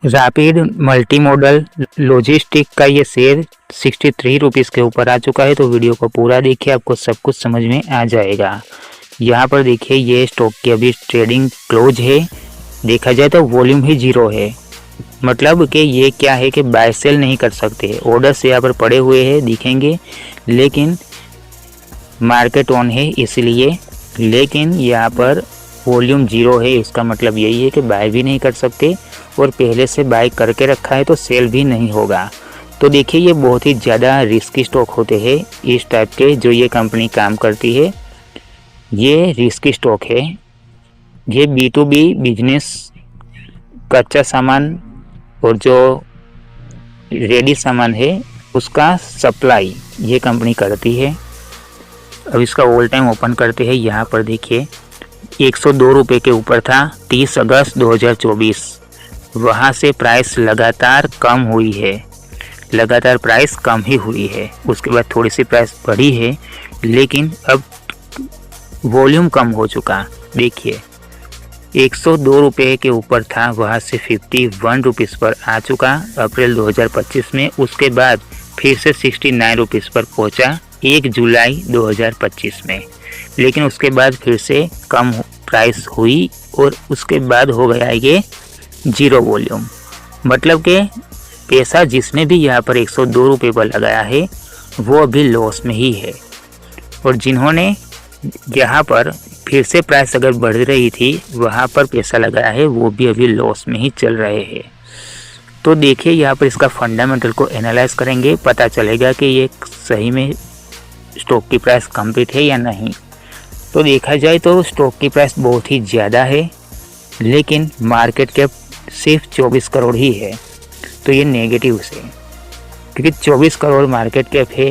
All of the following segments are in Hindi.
रैपिड मल्टी मॉडल लॉजिस्टिक का ये शेयर 63 रुपीज़ के ऊपर आ चुका है। तो वीडियो को पूरा देखिए, आपको सब कुछ समझ में आ जाएगा। यहाँ पर देखिए ये स्टॉक की अभी ट्रेडिंग क्लोज है। देखा जाए तो वॉल्यूम ही जीरो है, मतलब कि ये क्या है कि बाय सेल नहीं कर सकते। ऑर्डर्स यहाँ पर पड़े हुए हैं दिखेंगे, लेकिन मार्केट ऑन है इसलिए, लेकिन यहाँ पर वॉल्यूम जीरो है। इसका मतलब यही है कि बाय भी नहीं कर सकते, और पहले से बाय करके रखा है तो सेल भी नहीं होगा। तो देखिए ये बहुत ही ज़्यादा रिस्की स्टॉक होते हैं इस टाइप के, जो ये कंपनी काम करती है। ये रिस्की स्टॉक है। ये B2B बिजनेस, कच्चा सामान और जो रेडी सामान है उसका सप्लाई ये कंपनी करती है। अब इसका ऑल टाइम ओपन करते हैं। यहाँ पर देखिए 102 रुपये के ऊपर था 30 अगस्त 2024। वहाँ से प्राइस लगातार कम हुई है, लगातार प्राइस कम ही हुई है। उसके बाद थोड़ी सी प्राइस बढ़ी है, लेकिन अब वॉल्यूम कम हो चुका। देखिए 102 रुपये के ऊपर था, वहाँ से 51 रुपीज़ पर आ चुका अप्रैल 2025 में। उसके बाद फिर से 69 रुपीज़ पर पहुँचा 1 जुलाई 2025 में, लेकिन उसके बाद फिर से कम प्राइस हुई और उसके बाद हो गया ये जीरो वॉल्यूम। मतलब कि पैसा जिसने भी यहाँ पर 102 रुपये पर लगाया है वो अभी लॉस में ही है, और जिन्होंने यहाँ पर फिर से प्राइस अगर बढ़ रही थी वहाँ पर पैसा लगाया है वो भी अभी लॉस में ही चल रहे हैं। तो देखिए यहाँ पर इसका फंडामेंटल को एनालाइज करेंगे, पता चलेगा कि ये सही में स्टॉक की प्राइस कंप्लीट है या नहीं। तो देखा जाए तो स्टॉक की प्राइस बहुत ही ज़्यादा है, लेकिन मार्केट कैप सिर्फ 24 करोड़ ही है। तो ये नेगेटिव से, क्योंकि 24 करोड़ मार्केट कैप है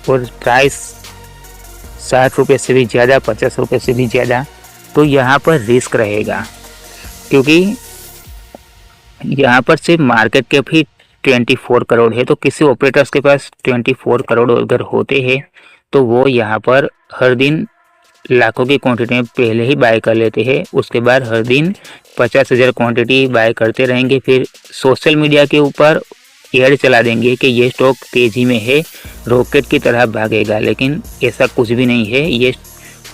और प्राइस 60 रुपये से भी ज़्यादा, 50 रुपये से भी ज़्यादा, तो यहाँ पर रिस्क रहेगा। क्योंकि यहाँ पर सिर्फ मार्केट कैप ही 24 करोड़ है। तो किसी ऑपरेटर्स के पास 24 करोड़ अगर होते हैं तो वो यहाँ पर हर दिन लाखों की क्वांटिटी में पहले ही बाय कर लेते हैं। उसके बाद हर दिन 50,000 क्वांटिटी बाय करते रहेंगे। फिर सोशल मीडिया के ऊपर एड चला देंगे कि ये स्टॉक तेज़ी में है, रॉकेट की तरह भागेगा, लेकिन ऐसा कुछ भी नहीं है। ये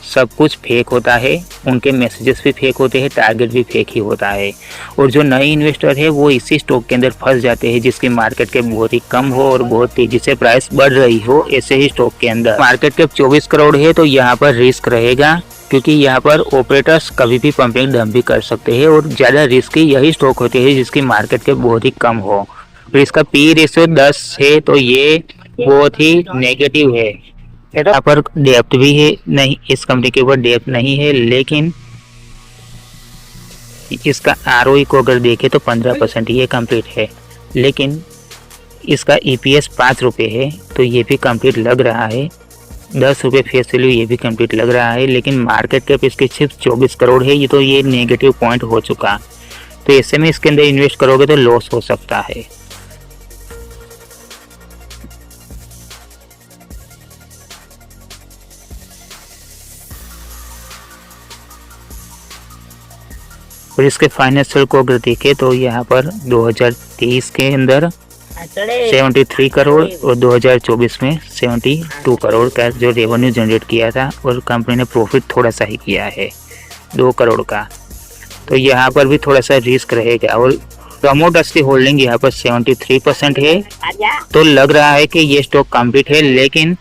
सब कुछ फेक होता है, उनके मैसेजेस भी फेक होते हैं, टारगेट भी फेक ही होता है। और जो नए इन्वेस्टर है वो इसी स्टॉक के अंदर फंस जाते हैं जिसकी मार्केट कैप बहुत ही कम हो और बहुत तेजी से प्राइस बढ़ रही हो। ऐसे ही स्टॉक के अंदर मार्केट कैप 24 करोड़ है तो यहाँ पर रिस्क रहेगा, क्योंकि यहाँ पर ऑपरेटर्स कभी भी पंपिंग डंप भी कर सकते हैं, और ज़्यादा रिस्की यही स्टॉक होते हैं जिसकी मार्केट कैप बहुत ही कम हो। फिर इसका पी रेशियो 10 है, तो ये बहुत ही नेगेटिव है। यहाँ पर डेप्थ भी है नहीं, इस कंपनी के ऊपर डेप्थ नहीं है, लेकिन इसका आरओई को अगर देखें तो 15% ये कंप्लीट है। लेकिन इसका ईपीएस 5 रुपये है, तो ये भी कंप्लीट लग रहा है। 10 रुपये फेस वैल्यू, ये भी कंप्लीट लग रहा है। लेकिन मार्केट कैप इसकी सिर्फ 24 करोड़ है, ये तो ये नेगेटिव पॉइंट हो चुका। तो ऐसे में इसके अंदर इन्वेस्ट करोगे तो लॉस हो सकता है। और इसके फाइनेंशियल को अगर देखें तो यहाँ पर 2023 के अंदर 73 करोड़ और 2024 में 72 करोड़ का जो रेवेन्यू जनरेट किया था, और कंपनी ने प्रॉफिट थोड़ा सा ही किया है 2 करोड़ का। तो यहाँ पर भी थोड़ा सा रिस्क रहेगा। और प्रमोटर्स की होल्डिंग यहाँ पर 73% है, तो लग रहा है कि ये स्टॉक कंप्लीट है, लेकिन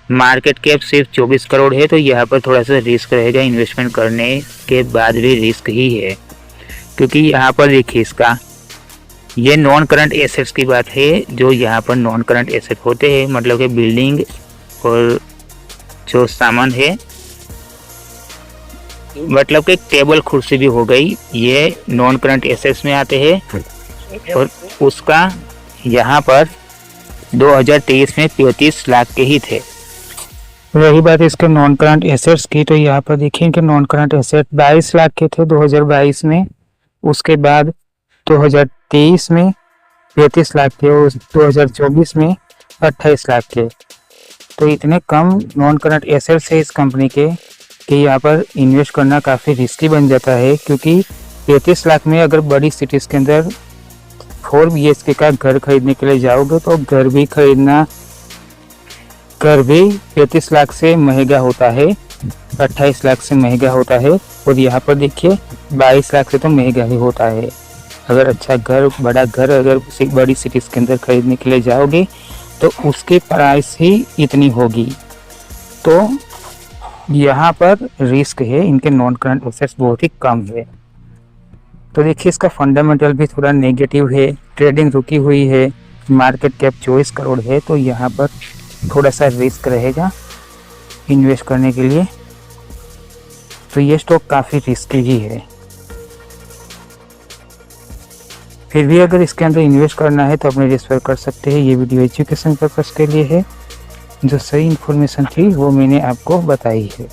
मार्केट कैप सिर्फ 24 करोड़ है, तो यहाँ पर थोड़ा सा रिस्क रहेगा। इन्वेस्टमेंट करने के बाद भी रिस्क ही है, क्योंकि यहाँ पर देखिए इसका ये नॉन करंट एसेट्स की बात है। जो यहाँ पर नॉन करंट एसेट होते हैं, मतलब कि बिल्डिंग और जो सामान है, मतलब कि टेबल कुर्सी भी हो गई, ये नॉन करंट एसेट्स में आते हैं। और उसका यहाँ पर 2023 में 35 लाख के ही थे। रही बात इसके नॉन करंट एसेट्स की, तो यहाँ पर देखिए कि नॉन करंट एसेट 22 लाख के थे 2022 में। उसके बाद 2023 में 35 लाख थे और 2024 में 28 लाख थे। तो इतने कम नॉन करंट एसेट्स है इस कंपनी के कि यहाँ पर इन्वेस्ट करना काफ़ी रिस्की बन जाता है, क्योंकि 35 लाख में अगर बड़ी सिटीज़ के अंदर 4 BHK का घर खरीदने के लिए जाओगे तो घर भी 35 लाख से महंगा होता है, 28 लाख से महंगा होता है। और यहाँ पर देखिए 22 लाख से तो महंगा ही होता है। अगर अच्छा घर, बड़ा घर अगर बड़ी सिटीज़ के अंदर खरीदने के लिए जाओगे तो उसके प्राइस ही इतनी होगी। तो यहाँ पर रिस्क है, इनके नॉन करंट एसेट्स बहुत ही कम है। तो देखिए इसका फंडामेंटल भी थोड़ा नेगेटिव है, ट्रेडिंग रुकी हुई है, मार्केट कैप 24 करोड़ है। तो यहाँ पर थोड़ा सा रिस्क रहेगा इन्वेस्ट करने के लिए। तो ये स्टॉक काफ़ी रिस्की ही है। फिर भी अगर इसके अंदर इन्वेस्ट करना है तो अपने रिस्क पर कर सकते हैं। ये वीडियो एजुकेशन पर्पस के लिए है, जो सही इन्फॉर्मेशन थी वो मैंने आपको बताई है।